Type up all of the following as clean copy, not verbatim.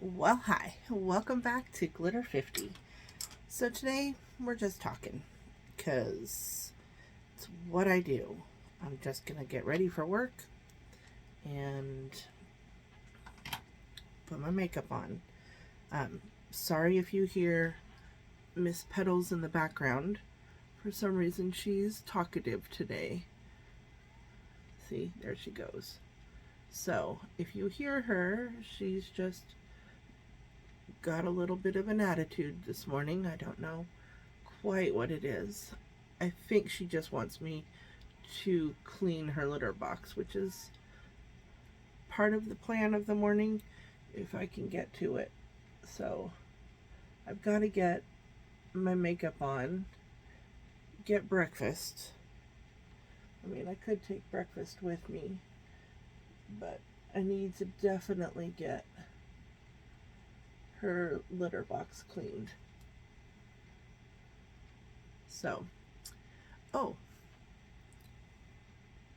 Well, hi. Welcome back to Glitter 50. So today we're just talking because it's what I do. I'm just going to get ready for work and put my makeup on. Sorry if you hear Miss Petals in the background. For some reason, she's talkative today. See, there she goes. So if you hear her, she's just got a little bit of an attitude this morning. I don't know quite what it is. I think she just wants me to clean her litter box, which is part of the plan of the morning if I can get to it. So I've got to get my makeup on, get breakfast. I mean, I could take breakfast with me, but I need to definitely get her litter box cleaned. So, oh,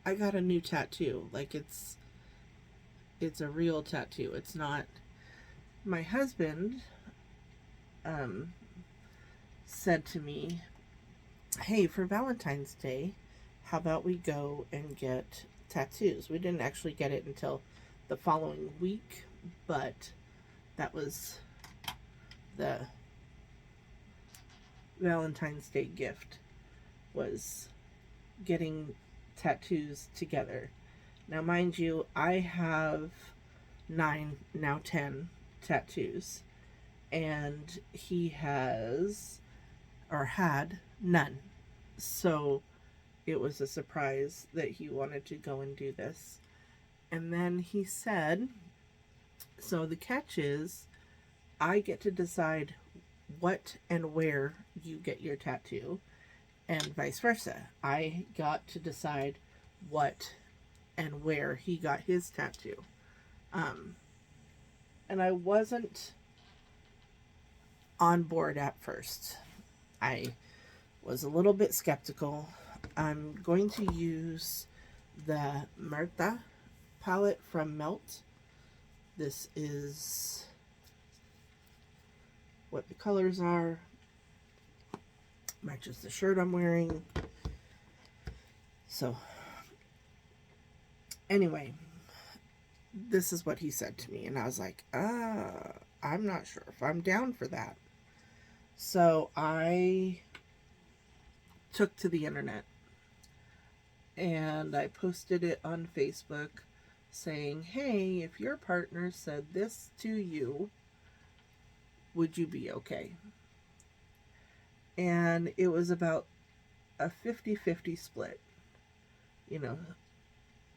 I got a new tattoo. Like it's a real tattoo. It's not. My husband said to me, "Hey, for Valentine's Day, how about we go and get tattoos?" We didn't actually get it until the following week, but that was the Valentine's Day gift, was getting tattoos together. Now, mind you, I have 9, now 10 tattoos, and he has, or had, none. So it was a surprise that he wanted to go and do this. And then he said, so the catch is, I get to decide what and where you get your tattoo, and vice versa. I got to decide what and where he got his tattoo. And I wasn't on board at first. I was a little bit skeptical. I'm going to use the Marta palette from Melt. This is what the colors are. Matches the shirt I'm wearing. So, anyway, this is what he said to me, and I was like, I'm not sure if I'm down for that. So I took to the internet and I posted it on Facebook saying, hey, if your partner said this to you, would you be okay? And it was about a 50-50 split. You know,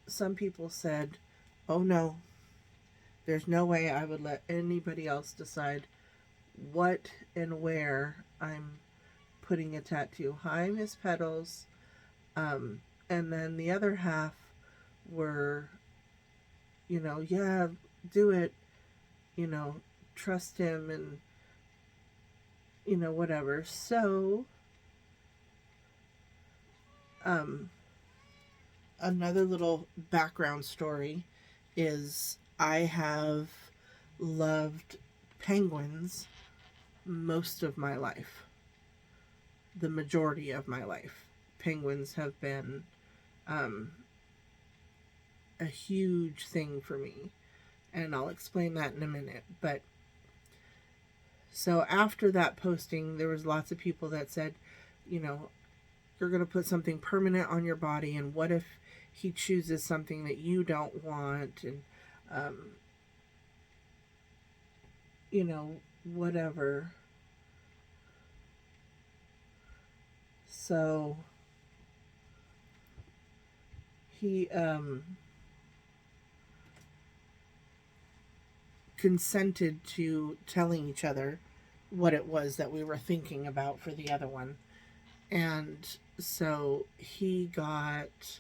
some people said, oh no, there's no way I would let anybody else decide what and where I'm putting a tattoo. Hi, Miss Petals. And then the other half were, yeah, do it, trust him and, whatever. So, another little background story is I have loved penguins most of my life. The majority of my life. Penguins have been a huge thing for me. And I'll explain that in a minute. But so after that posting, there was lots of people that said, you're going to put something permanent on your body, and what if he chooses something that you don't want, and whatever. So he consented to telling each other what it was that we were thinking about for the other one. And so he got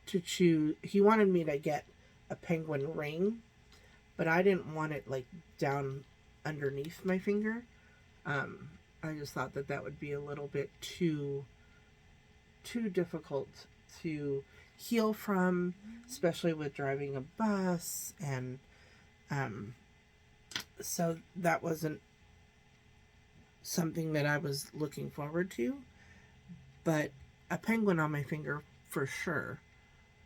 to choose. He wanted me to get a penguin ring, but I didn't want it like down underneath my finger. I just thought that would be a little bit too difficult to heal from, especially with driving a bus and So that wasn't something that I was looking forward to, but a penguin on my finger for sure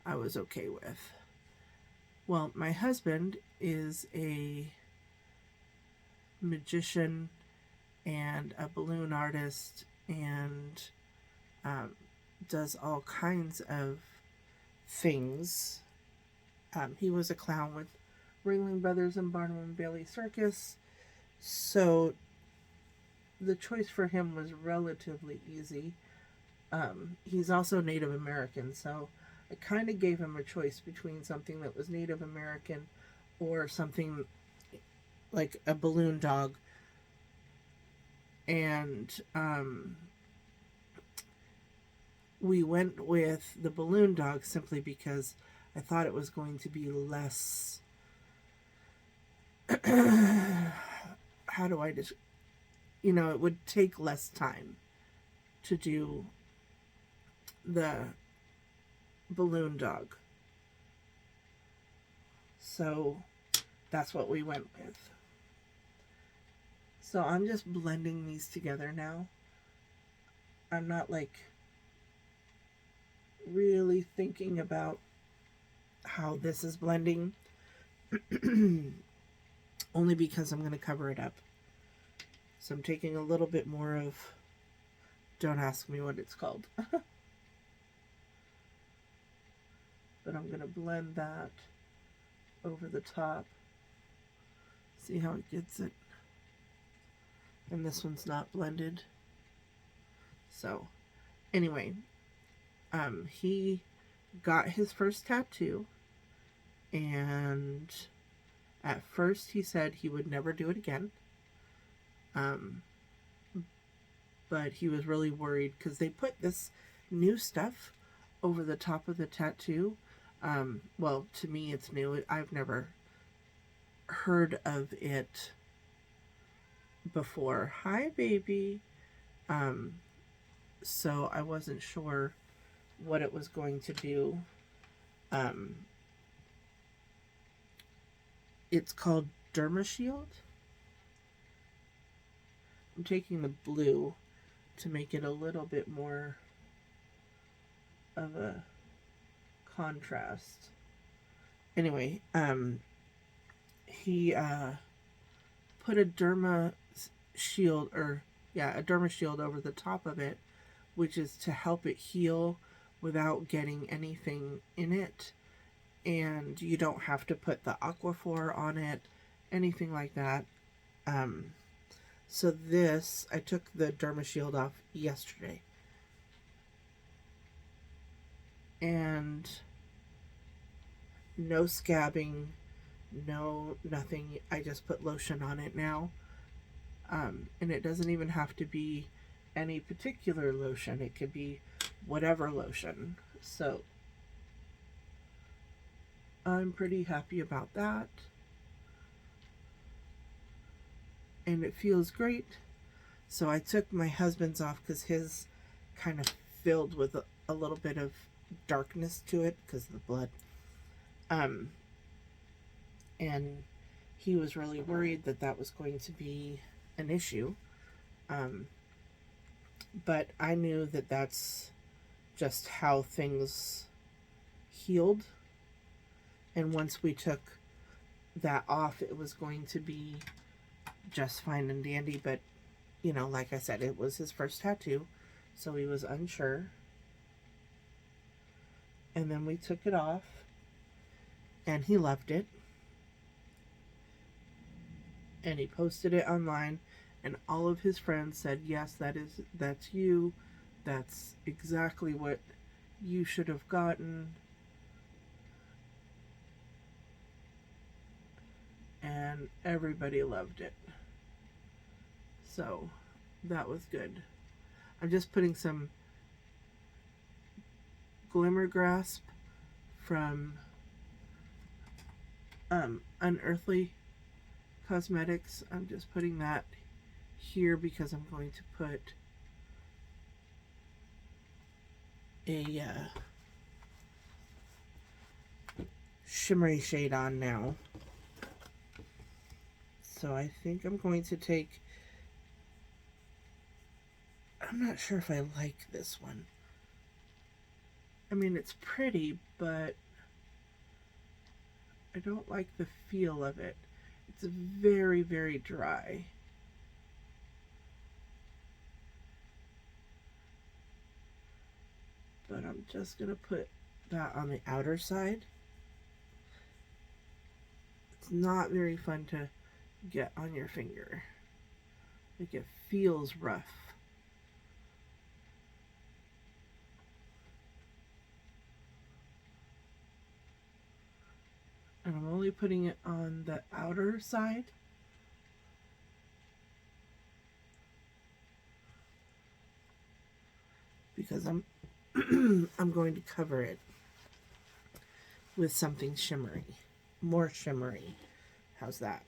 I was okay with. Well, my husband is a magician and a balloon artist and um, does all kinds of things. He was a clown with Ringling Brothers and Barnum and Bailey Circus, so the choice for him was relatively easy. He's also Native American, so I kind of gave him a choice between something that was Native American or something like a balloon dog. And we went with the balloon dog simply because I thought it was going to be less. How do I just. It would take less time to do the balloon dog. So that's what we went with. So I'm just blending these together now. I'm not really thinking about how this is blending. Only because I'm going to cover it up. So I'm taking a little bit more of, don't ask me what it's called. But I'm going to blend that over the top. See how it gets it. And this one's not blended. So, anyway, he got his first tattoo, and at first he said he would never do it again. But he was really worried because they put this new stuff over the top of the tattoo. Well, to me it's new. I've never heard of it before. Hi, baby. So I wasn't sure what it was going to do. It's called Derma Shield. I'm taking the blue to make it a little bit more of a contrast. Anyway, he put a derma shield, a derma shield over the top of it, which is to help it heal without getting anything in it. And you don't have to put the Aquaphor on it, anything like that. So this, I took the derma shield off yesterday. And no scabbing, no nothing. I just put lotion on it now. And it doesn't even have to be any particular lotion. It could be whatever lotion. So I'm pretty happy about that. And it feels great. So I took my husband's off because his kind of filled with a little bit of darkness to it because of the blood. And he was really worried that that was going to be an issue. But I knew that that's just how things healed. And once we took that off, it was going to be just fine and dandy. But, like I said, it was his first tattoo, so he was unsure. And then we took it off, and he loved it. And he posted it online, and all of his friends said, yes, that's you. That's exactly what you should have gotten. And everybody loved it. So that was good. I'm just putting some Glimmer Grasp from Unearthly Cosmetics. I'm just putting that here because I'm going to put a shimmery shade on now. So I think I'm going to take, I'm not sure if I like this one. I mean, it's pretty, but I don't like the feel of it. It's very, very dry. But I'm just going to put that on the outer side. It's not very fun to get on your finger. Like, it feels rough. And I'm only putting it on the outer side. Because I'm I'm going to cover it with something shimmery. More shimmery. How's that?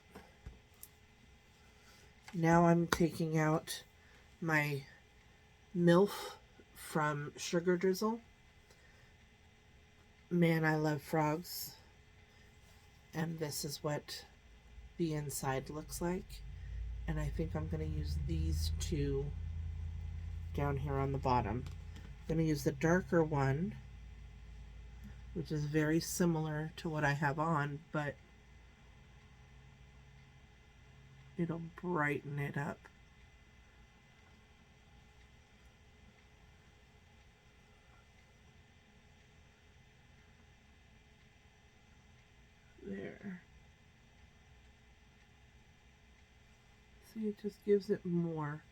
Now I'm taking out my MILF from Sugar Drizzle. Man, I love frogs. And this is what the inside looks like. And I think I'm going to use these two down here on the bottom. I'm going to use the darker one, which is very similar to what I have on, but it'll brighten it up. There. See, it just gives it more.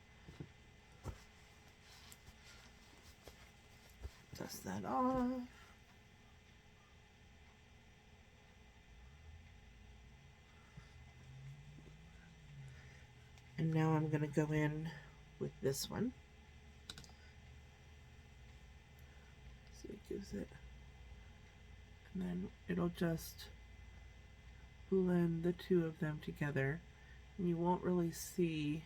Dust that off. And now I'm going to go in with this one. So it gives it, and then it'll just blend the two of them together. And you won't really see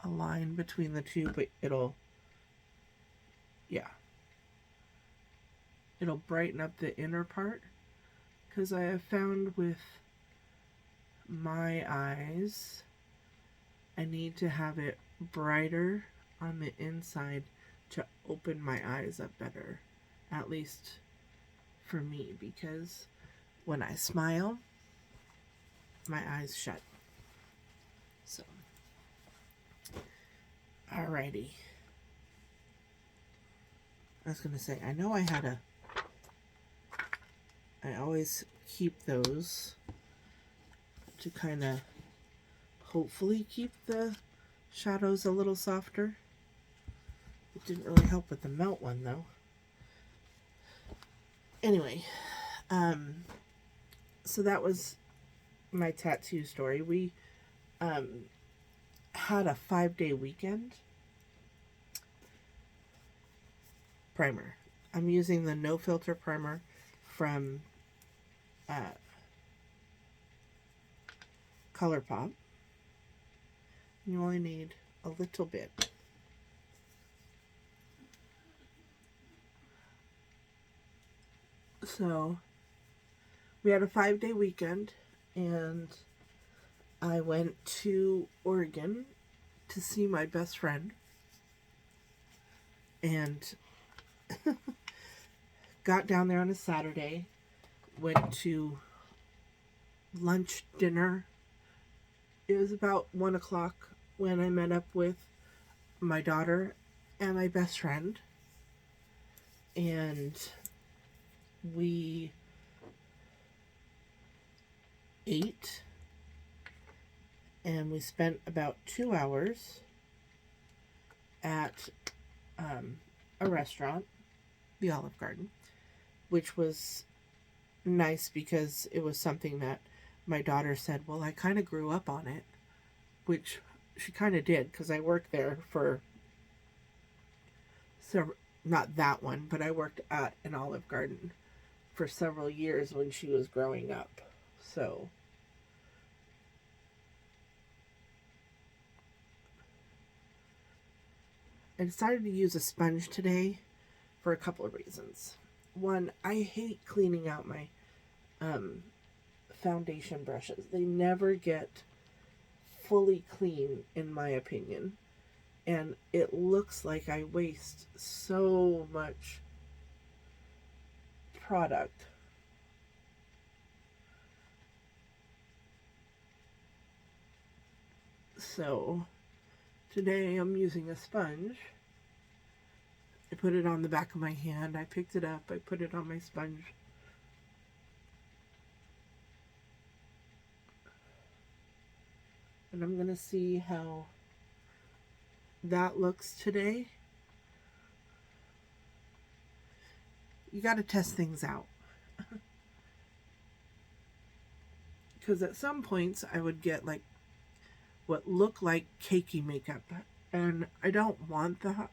a line between the two, but it'll, yeah. It'll brighten up the inner part. Because I have found with my eyes, I need to have it brighter on the inside to open my eyes up better. At least for me, because when I smile, my eyes shut. So, alrighty. I was going to say, I know I had a, I always keep those to kind of hopefully keep the shadows a little softer. It didn't really help with the melt one though. Anyway, so that was my tattoo story. We had a 5-day weekend. Primer. I'm using the No Filter primer from ColourPop. You only need a little bit. So we had a 5-day weekend, and I went to Oregon to see my best friend, and got down there on a Saturday, went to lunch, dinner. It was about 1 o'clock when I met up with my daughter and my best friend, and we ate, and we spent about 2 hours at a restaurant, the Olive Garden, which was nice because it was something that my daughter said, well, I kind of grew up on it, which she kind of did, because I worked there for several, not that one, but I worked at an Olive Garden for several years when she was growing up. So I decided to use a sponge today for a couple of reasons. One, I hate cleaning out my foundation brushes. They never get fully clean, in my opinion. And it looks like I waste so much product. So today I'm using a sponge. I put it on the back of my hand. I picked it up. I put it on my sponge. And I'm going to see how that looks today. You got to test things out. Because at some points I would get like what looked like cakey makeup. And I don't want that.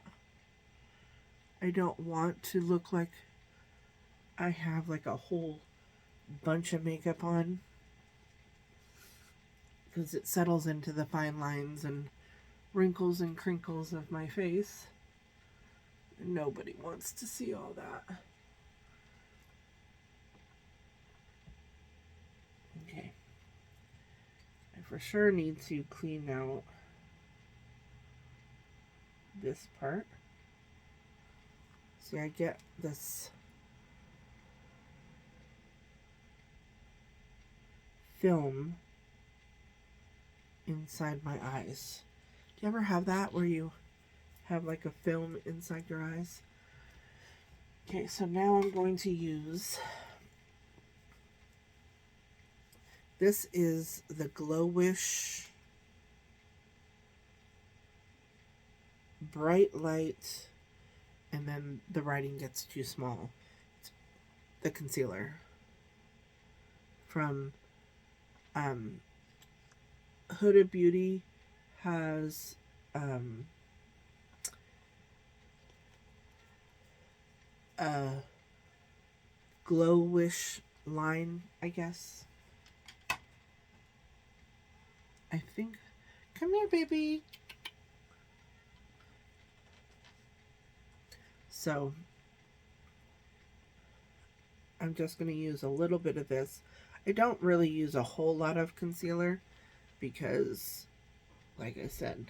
I don't want to look like I have like a whole bunch of makeup on. Because it settles into the fine lines and wrinkles and crinkles of my face. Nobody wants to see all that. Okay. I for sure need to clean out this part. See, I get this film inside my eyes. Do you ever have that where you have like a film inside your eyes? Okay, so now I'm going to use, this is the Glow Wish Bright Light, and then the writing gets too small. It's the concealer from Huda Beauty has a Glow Wish line, I guess. I think. Come here, baby. So I'm just going to use a little bit of this. I don't really use a whole lot of concealer because, like I said,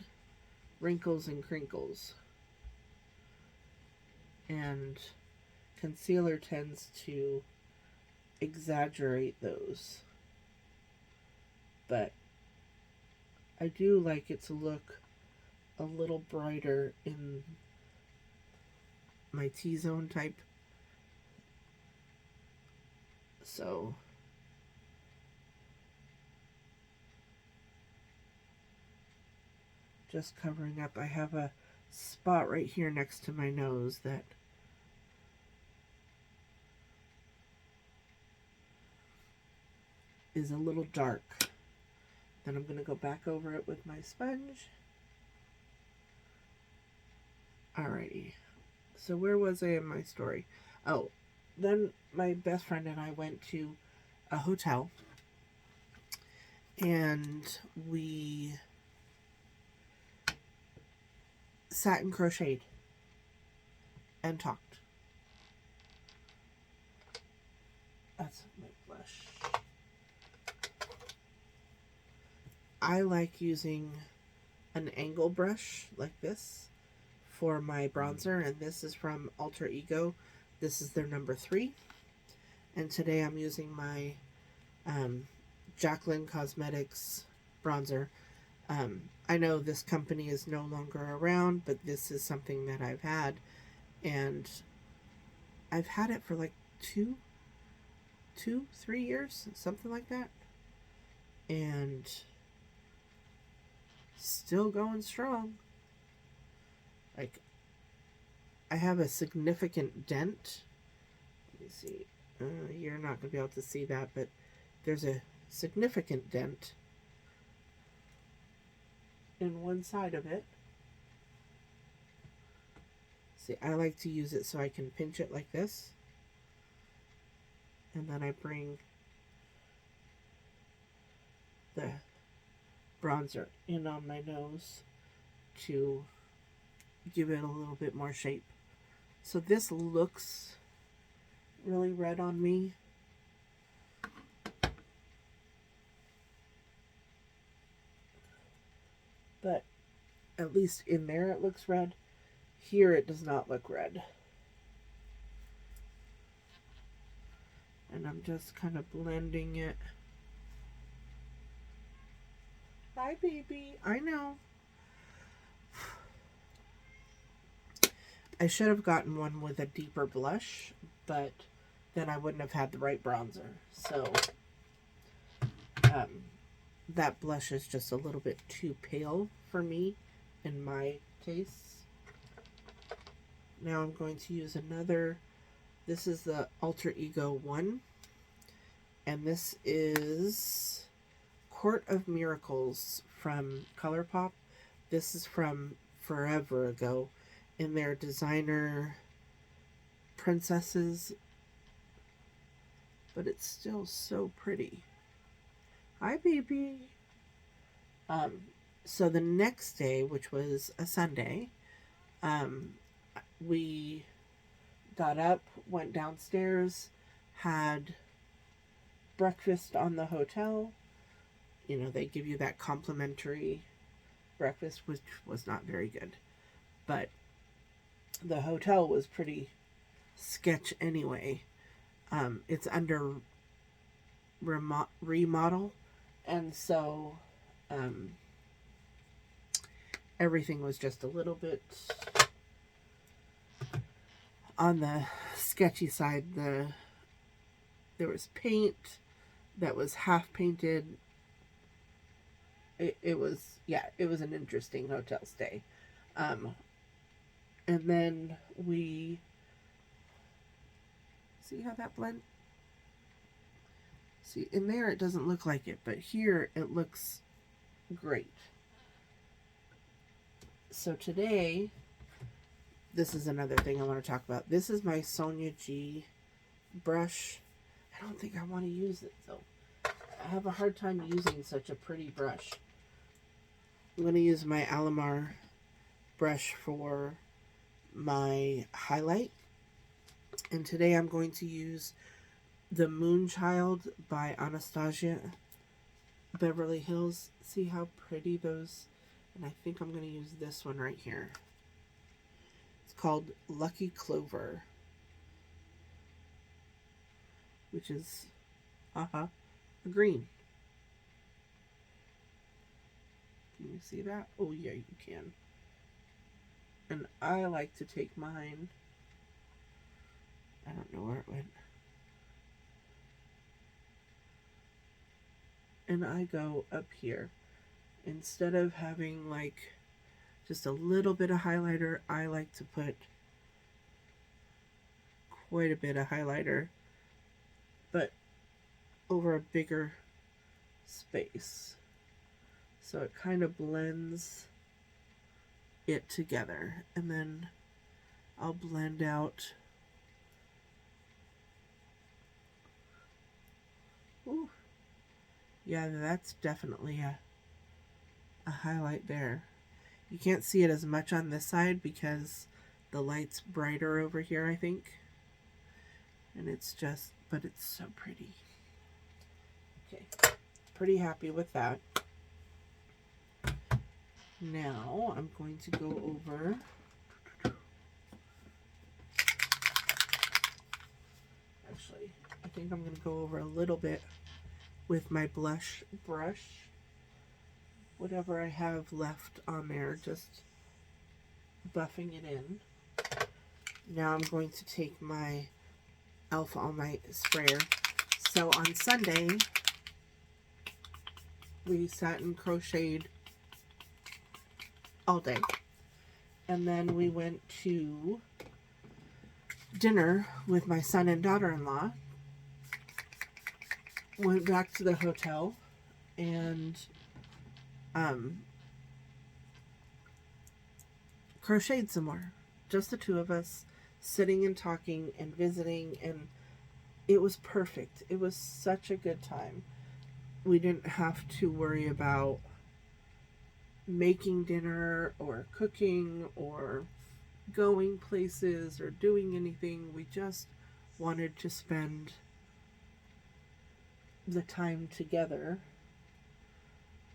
wrinkles and crinkles. And concealer tends to exaggerate those. But I do like it to look a little brighter in my T-zone type. So just covering up. I have a spot right here next to my nose that is a little dark. Then I'm going to go back over it with my sponge. Alrighty. So where was I in my story? Oh, then my best friend and I went to a hotel. And we sat and crocheted and talked. That's my blush. I like using an angle brush like this for my bronzer, and this is from Alter Ego. This is their number 3. And today I'm using my Jaclyn Cosmetics bronzer. I know this company is no longer around, but this is something that I've had, and I've had it for like 3 years, something like that, and still going strong. Like, I have a significant dent. Let me see. You're not going to be able to see that, but there's a significant dent in one side of it. See, I like to use it so I can pinch it like this. And then I bring the bronzer in on my nose to give it a little bit more shape. So this looks really red on me. At least in there it looks red. Here it does not look red. And I'm just kind of blending it. Hi, baby. I know. I should have gotten one with a deeper blush, but then I wouldn't have had the right bronzer. So that blush is just a little bit too pale for me in my tastes. Now I'm going to use another. This is the Alter Ego 1. And this is Court of Miracles from ColourPop. This is from forever ago in their designer princesses. But it's still so pretty. Hi, baby. So the next day, which was a Sunday, we got up, went downstairs, had breakfast on the hotel. You know, they give you that complimentary breakfast, which was not very good. But the hotel was pretty sketch anyway. It's under remodel, and so everything was just a little bit on the sketchy side. There was paint that was half painted. It was an interesting hotel stay. And then we see how that blend. See, in there it doesn't look like it, but here it looks great. So today, this is another thing I want to talk about. This is my Sonia G brush. I don't think I want to use it, though. I have a hard time using such a pretty brush. I'm going to use my Alamar brush for my highlight. And today I'm going to use the Moonchild by Anastasia Beverly Hills. See how pretty those... And I think I'm going to use this one right here. It's called Lucky Clover, which is a green. Can you see that? Oh yeah, you can. And I like to take mine. I don't know where it went. And I go up here. Instead of having like just a little bit of highlighter, I like to put quite a bit of highlighter, but over a bigger space. So it kind of blends it together. And then I'll blend out. Ooh. Yeah, that's definitely a highlight there. You can't see it as much on this side because the light's brighter over here, I think. And it's just, but it's so pretty. Okay, pretty happy with that. Now I'm going to go over actually, I think I'm going to go over a little bit with my blush brush. Whatever I have left on there, just buffing it in. Now I'm going to take my Alpha All Night sprayer. So on Sunday, we sat and crocheted all day. And then we went to dinner with my son and daughter-in-law. Went back to the hotel and crocheted some more. Just the two of us sitting and talking and visiting, and it was perfect. It was such a good time. We didn't have to worry about making dinner or cooking or going places or doing anything. We just wanted to spend the time together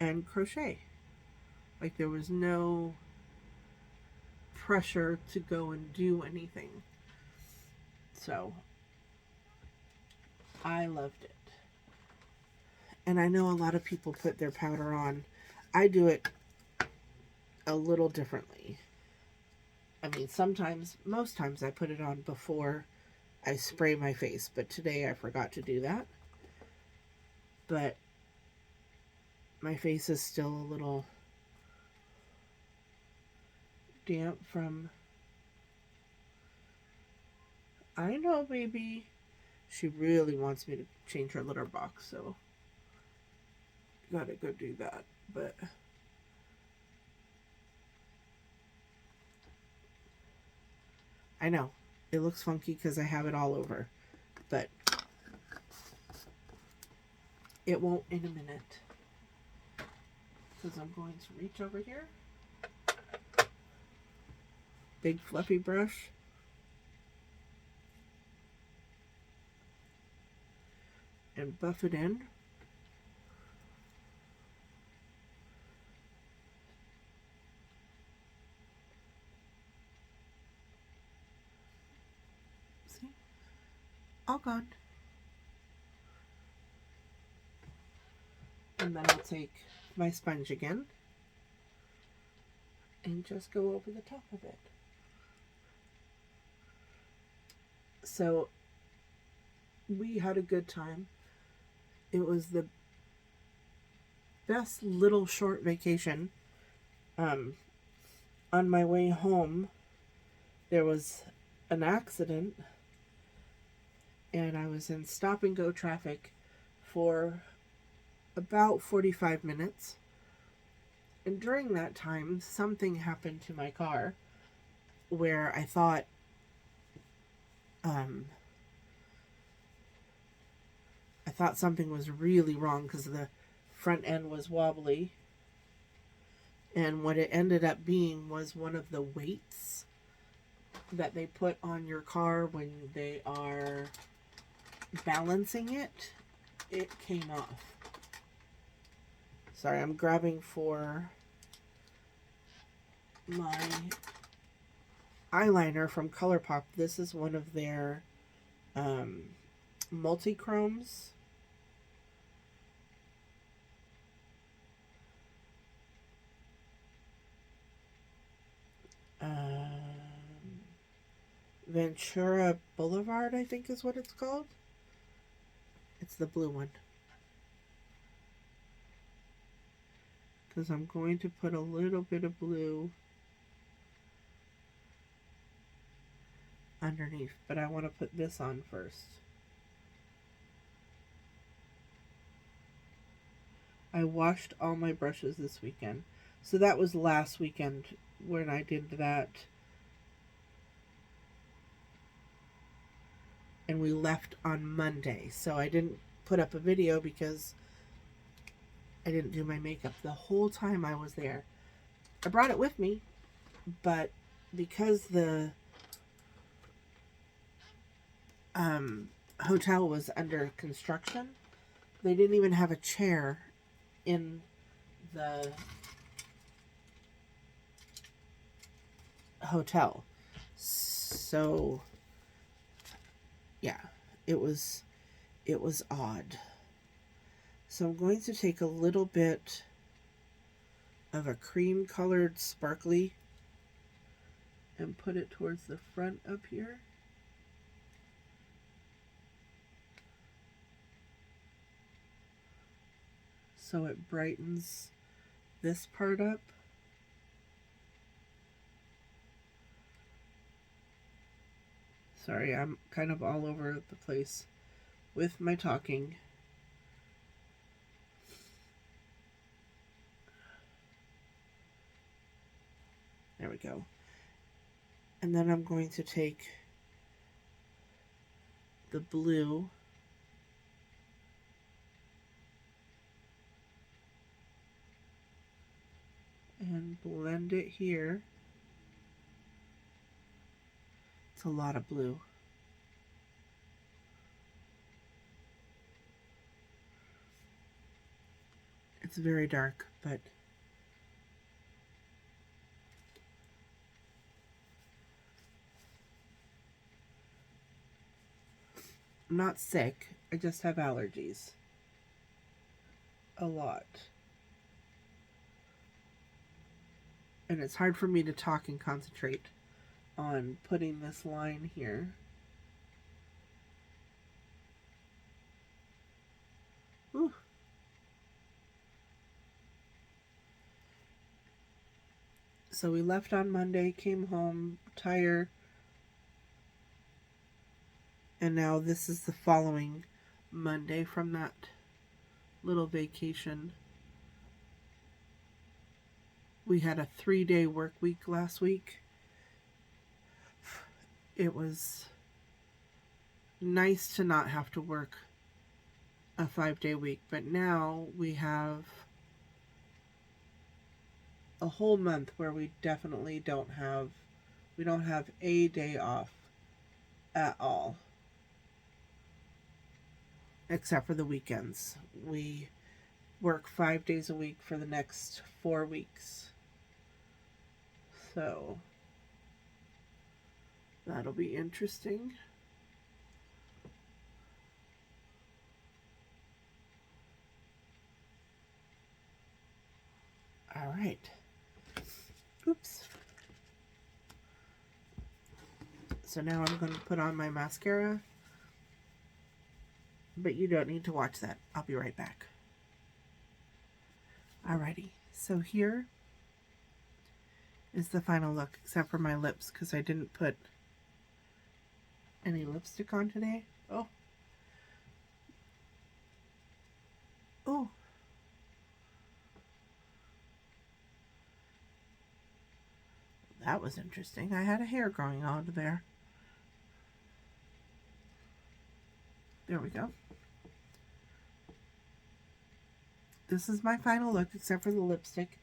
and crochet. Like there was no pressure to go and do anything. So I loved it. And I know a lot of people put their powder on. I do it a little differently. I mean, sometimes, most times I put it on before I spray my face, but today I forgot to do that. But my face is still a little damp from... I know, baby. She really wants me to change her litter box, so gotta go do that. But I know it looks funky because I have it all over, but it won't in a minute because I'm going to reach over here, big fluffy brush, and buff it in. See? All gone. And then I'll take my sponge again and just go over the top of it. So we had a good time. It was the best little short vacation. On my way home, there was an accident, and I was in stop and go traffic for about 45 minutes. And during that time, something happened to my car where I thought something was really wrong because the front end was wobbly. And what it ended up being was one of the weights that they put on your car when they are balancing it. It came off. Sorry, I'm grabbing for my eyeliner from ColourPop. This is one of their multi-chromes. Ventura Boulevard, I think is what it's called. It's the blue one. Because I'm going to put a little bit of blue underneath, but I want to put this on first. I washed all my brushes this weekend. So that was last weekend when I did that. And we left on Monday. So I didn't put up a video because I didn't do my makeup the whole time I was there. I brought it with me, but because the hotel was under construction, they didn't even have a chair in the hotel. So yeah, it was odd. So I'm going to take a little bit of a cream colored sparkly and put it towards the front up here. So it brightens this part up. Sorry, I'm kind of all over the place with my talking. There we go. And then I'm going to take the blue and blend it here. It's a lot of blue. It's very dark, but I'm not sick. I just have allergies. A lot. And it's hard for me to talk and concentrate on putting this line here. Ooh. So we left on Monday, came home, tired, and now this is the following Monday from that little vacation. We had a 3-day work week last week. It was nice to not have to work a 5-day week, but now we have a whole month where we definitely don't have a day off at all, except for the weekends. We work 5 days a week for the next 4 weeks, so that'll be interesting. All right. Oops. So now I'm going to put on my mascara, but you don't need to watch that. I'll be right back. Alrighty, so here is the final look, except for my lips, because I didn't put any lipstick on today. Oh. Oh. That was interesting. I had a hair growing out of there. There we go. This is my final look, except for the lipstick,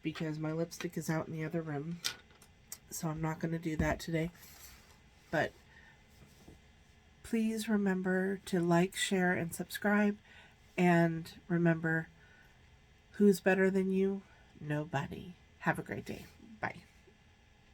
because my lipstick is out in the other room. So I'm not going to do that today. But please remember to like, share, and subscribe. And remember, who's better than you? Nobody. Have a great day. Bye.